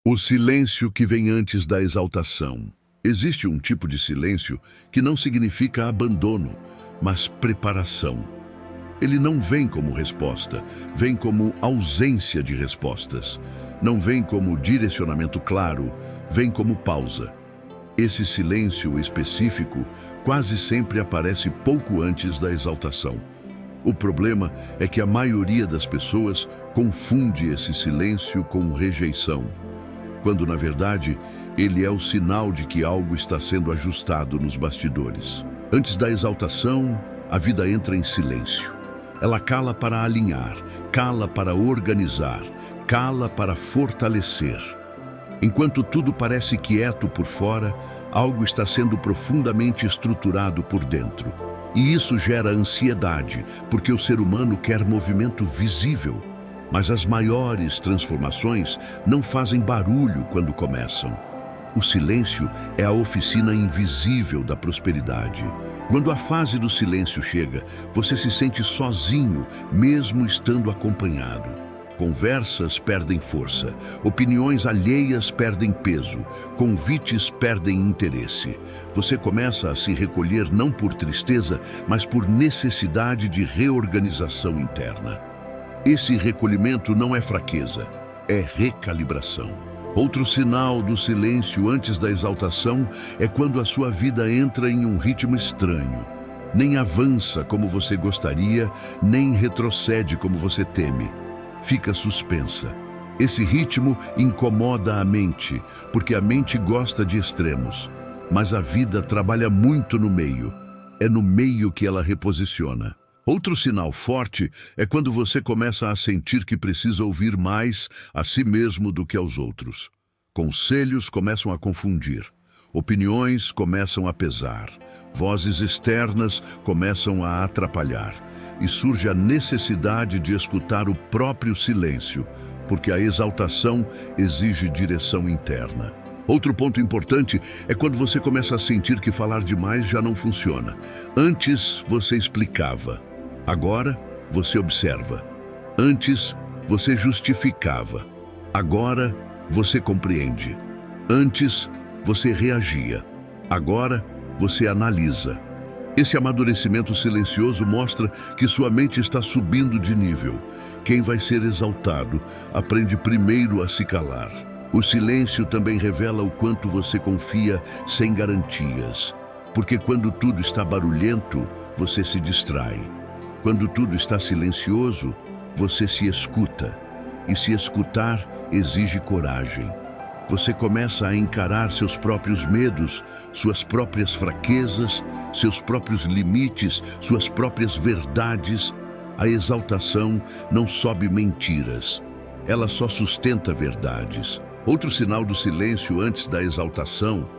O silêncio que vem antes da exaltação. Existe um tipo de silêncio que não significa abandono, mas preparação. Ele não vem como resposta, vem como ausência de respostas. Não vem como direcionamento claro, vem como pausa. Esse silêncio específico quase sempre aparece pouco antes da exaltação. O problema é que a maioria das pessoas confunde esse silêncio com rejeição, quando na verdade ele é o sinal de que algo está sendo ajustado nos bastidores. Antes da exaltação, a vida entra em silêncio. Ela cala para alinhar, cala para organizar, cala para fortalecer. Enquanto tudo parece quieto por fora, algo está sendo profundamente estruturado por dentro. E isso gera ansiedade, porque o ser humano quer movimento visível. Mas as maiores transformações não fazem barulho quando começam. O silêncio é a oficina invisível da prosperidade. Quando a fase do silêncio chega, você se sente sozinho, mesmo estando acompanhado. Conversas perdem força, opiniões alheias perdem peso, convites perdem interesse. Você começa a se recolher não por tristeza, mas por necessidade de reorganização interna. Esse recolhimento não é fraqueza, é recalibração. Outro sinal do silêncio antes da exaltação é quando a sua vida entra em um ritmo estranho. Nem avança como você gostaria, nem retrocede como você teme. Fica suspensa. Esse ritmo incomoda a mente, porque a mente gosta de extremos. Mas a vida trabalha muito no meio. É no meio que ela reposiciona. Outro sinal forte é quando você começa a sentir que precisa ouvir mais a si mesmo do que aos outros. Conselhos começam a confundir. Opiniões começam a pesar. Vozes externas começam a atrapalhar. E surge a necessidade de escutar o próprio silêncio, porque a exaltação exige direção interna. Outro ponto importante é quando você começa a sentir que falar demais já não funciona. Antes você explicava, agora você observa. Antes você justificava, agora você compreende. Antes você reagia, agora você analisa. Esse amadurecimento silencioso mostra que sua mente está subindo de nível. Quem vai ser exaltado aprende primeiro a se calar. O silêncio também revela o quanto você confia sem garantias. Porque quando tudo está barulhento, você se distrai. Quando tudo está silencioso, você se escuta. E se escutar exige coragem. Você começa a encarar seus próprios medos, suas próprias fraquezas, seus próprios limites, suas próprias verdades. A exaltação não sobe mentiras, ela só sustenta verdades. Outro sinal do silêncio antes da exaltação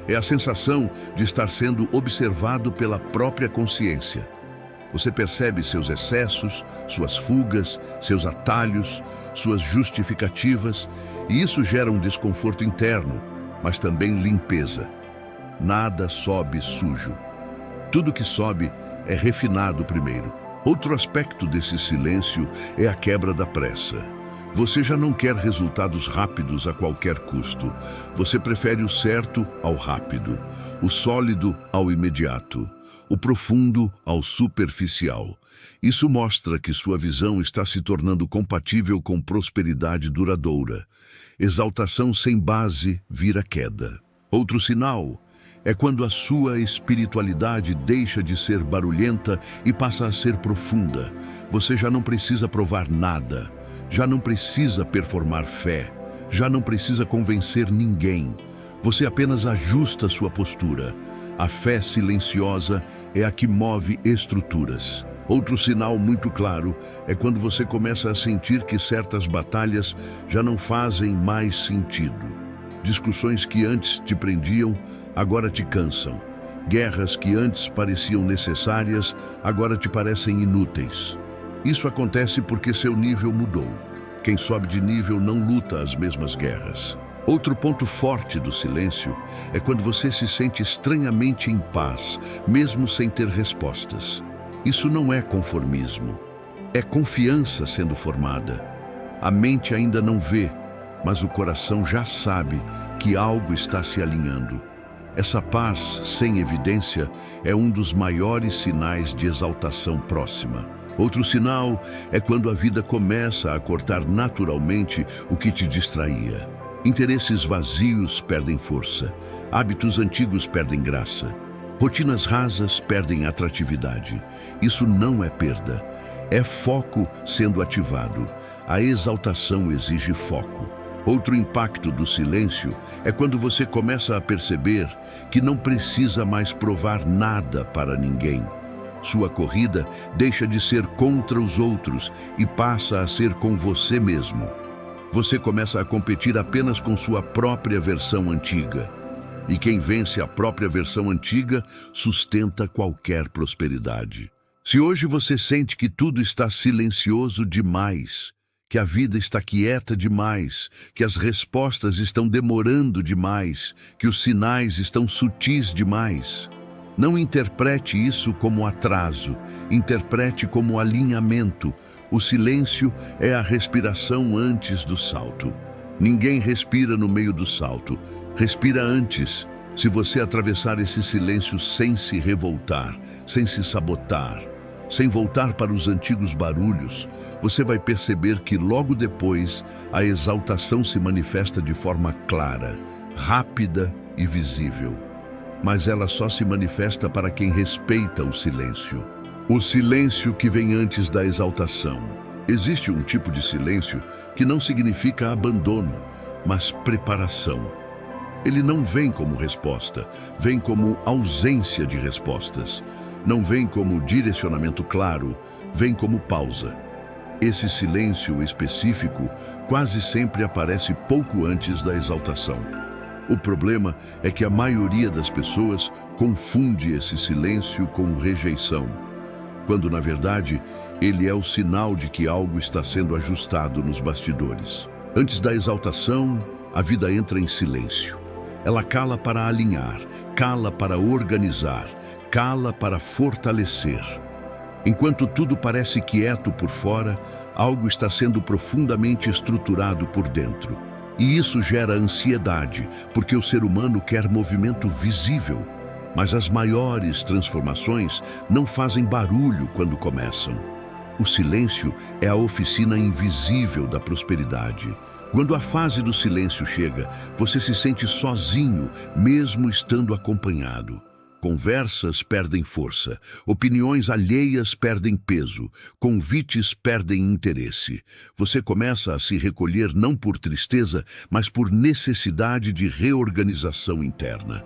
é a sensação de estar sendo observado pela própria consciência. Você percebe seus excessos, suas fugas, seus atalhos, suas justificativas, e isso gera um desconforto interno, mas também limpeza. Nada sobe sujo. Tudo que sobe é refinado primeiro. Outro aspecto desse silêncio é a quebra da pressa. Você já não quer resultados rápidos a qualquer custo. Você prefere o certo ao rápido, o sólido ao imediato, o profundo ao superficial. Isso mostra que sua visão está se tornando compatível com prosperidade duradoura. Exaltação sem base vira queda. Outro sinal é quando a sua espiritualidade deixa de ser barulhenta e passa a ser profunda. Você já não precisa provar nada, já não precisa performar fé, já não precisa convencer ninguém. Você apenas ajusta sua postura. A fé silenciosa é a que move estruturas. Outro sinal muito claro é quando você começa a sentir que certas batalhas já não fazem mais sentido. Discussões que antes te prendiam, agora te cansam. Guerras que antes pareciam necessárias, agora te parecem inúteis. Isso acontece porque seu nível mudou. Quem sobe de nível não luta as mesmas guerras. Outro ponto forte do silêncio é quando você se sente estranhamente em paz, mesmo sem ter respostas. Isso não é conformismo, é confiança sendo formada. A mente ainda não vê, mas o coração já sabe que algo está se alinhando. Essa paz, sem evidência, é um dos maiores sinais de exaltação próxima. Outro sinal é quando a vida começa a cortar naturalmente o que te distraía. Interesses vazios perdem força, hábitos antigos perdem graça, rotinas rasas perdem atratividade. Isso não é perda, é foco sendo ativado. A exaltação exige foco. Outro impacto do silêncio é quando você começa a perceber que não precisa mais provar nada para ninguém. Sua corrida deixa de ser contra os outros e passa a ser com você mesmo. Você começa a competir apenas com sua própria versão antiga. E quem vence a própria versão antiga sustenta qualquer prosperidade. Se hoje você sente que tudo está silencioso demais, que a vida está quieta demais, que as respostas estão demorando demais, que os sinais estão sutis demais, não interprete isso como atraso, interprete como alinhamento. O silêncio é a respiração antes do salto. Ninguém respira no meio do salto, respira antes. Se você atravessar esse silêncio sem se revoltar, sem se sabotar, sem voltar para os antigos barulhos, você vai perceber que logo depois a exaltação se manifesta de forma clara, rápida e visível. Mas ela só se manifesta para quem respeita o silêncio. O silêncio que vem antes da exaltação. Existe um tipo de silêncio que não significa abandono, mas preparação. Ele não vem como resposta, vem como ausência de respostas. Não vem como direcionamento claro, vem como pausa. Esse silêncio específico quase sempre aparece pouco antes da exaltação. O problema é que a maioria das pessoas confunde esse silêncio com rejeição, quando na verdade ele é o sinal de que algo está sendo ajustado nos bastidores. Antes da exaltação, a vida entra em silêncio. Ela cala para alinhar, cala para organizar, cala para fortalecer. Enquanto tudo parece quieto por fora, algo está sendo profundamente estruturado por dentro. E isso gera ansiedade, porque o ser humano quer movimento visível. Mas as maiores transformações não fazem barulho quando começam. O silêncio é a oficina invisível da prosperidade. Quando a fase do silêncio chega, você se sente sozinho, mesmo estando acompanhado. Conversas perdem força, opiniões alheias perdem peso, convites perdem interesse. Você começa a se recolher não por tristeza, mas por necessidade de reorganização interna.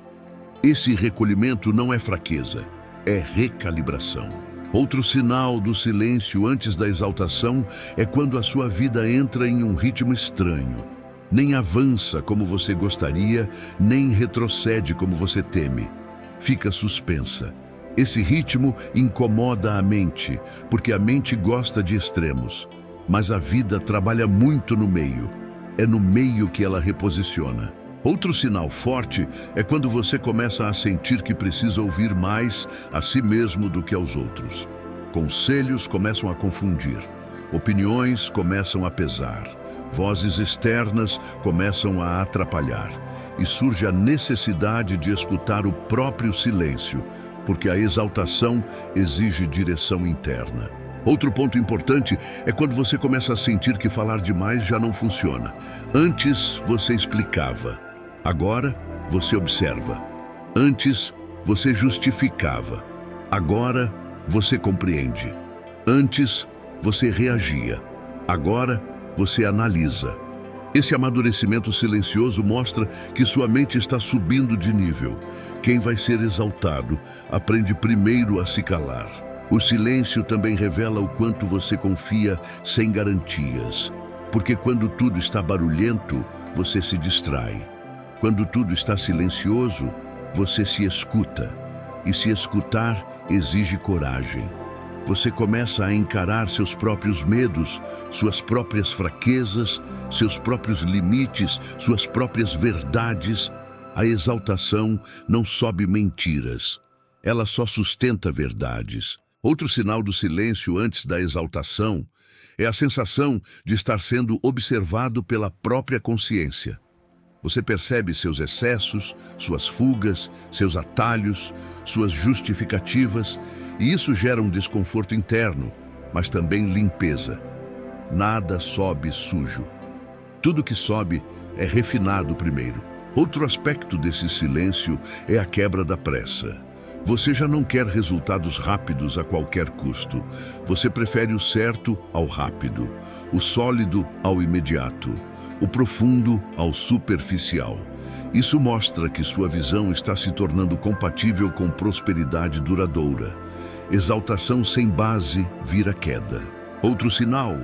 Esse recolhimento não é fraqueza, é recalibração. Outro sinal do silêncio antes da exaltação é quando a sua vida entra em um ritmo estranho. Nem avança como você gostaria, nem retrocede como você teme. Fica suspensa. Esse ritmo incomoda a mente, porque a mente gosta de extremos. Mas a vida trabalha muito no meio. É no meio que ela reposiciona. Outro sinal forte é quando você começa a sentir que precisa ouvir mais a si mesmo do que aos outros. Conselhos começam a confundir, opiniões começam a pesar, vozes externas começam a atrapalhar e surge a necessidade de escutar o próprio silêncio, porque a exaltação exige direção interna. Outro ponto importante é quando você começa a sentir que falar demais já não funciona. Antes você explicava. Agora, você observa. Antes, você justificava. Agora, você compreende. Antes, você reagia. Agora, você analisa. Esse amadurecimento silencioso mostra que sua mente está subindo de nível. Quem vai ser exaltado aprende primeiro a se calar. O silêncio também revela o quanto você confia sem garantias. Porque quando tudo está barulhento, você se distrai. Quando tudo está silencioso, você se escuta. E se escutar exige coragem. Você começa a encarar seus próprios medos, suas próprias fraquezas, seus próprios limites, suas próprias verdades. A exaltação não sobe mentiras. Ela só sustenta verdades. Outro sinal do silêncio antes da exaltação é a sensação de estar sendo observado pela própria consciência. Você percebe seus excessos, suas fugas, seus atalhos, suas justificativas, e isso gera um desconforto interno, mas também limpeza. Nada sobe sujo. Tudo que sobe é refinado primeiro. Outro aspecto desse silêncio é a quebra da pressa. Você já não quer resultados rápidos a qualquer custo. Você prefere o certo ao rápido, o sólido ao imediato, o profundo ao superficial. Isso mostra que sua visão está se tornando compatível com prosperidade duradoura. Exaltação sem base vira queda. Outro sinal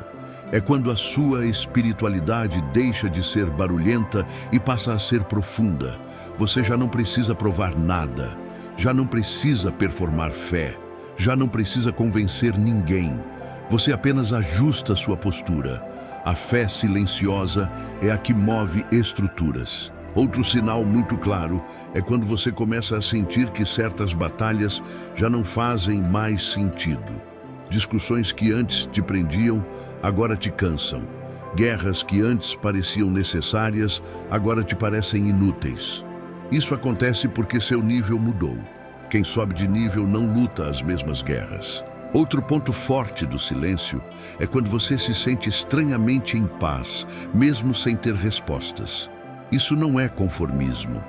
é quando a sua espiritualidade deixa de ser barulhenta e passa a ser profunda. Você já não precisa provar nada. Já não precisa performar fé, já não precisa convencer ninguém. Você apenas ajusta sua postura. A fé silenciosa é a que move estruturas. Outro sinal muito claro é quando você começa a sentir que certas batalhas já não fazem mais sentido. Discussões que antes te prendiam, agora te cansam. Guerras que antes pareciam necessárias, agora te parecem inúteis. Isso acontece porque seu nível mudou. Quem sobe de nível não luta as mesmas guerras. Outro ponto forte do silêncio é quando você se sente estranhamente em paz, mesmo sem ter respostas. Isso não é conformismo,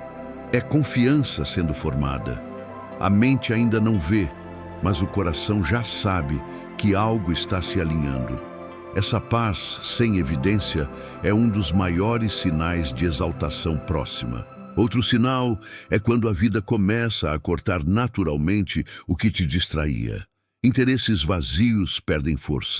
é confiança sendo formada. A mente ainda não vê, mas o coração já sabe que algo está se alinhando. Essa paz, sem evidência, é um dos maiores sinais de exaltação próxima. Outro sinal é quando a vida começa a cortar naturalmente o que te distraía. Interesses vazios perdem força.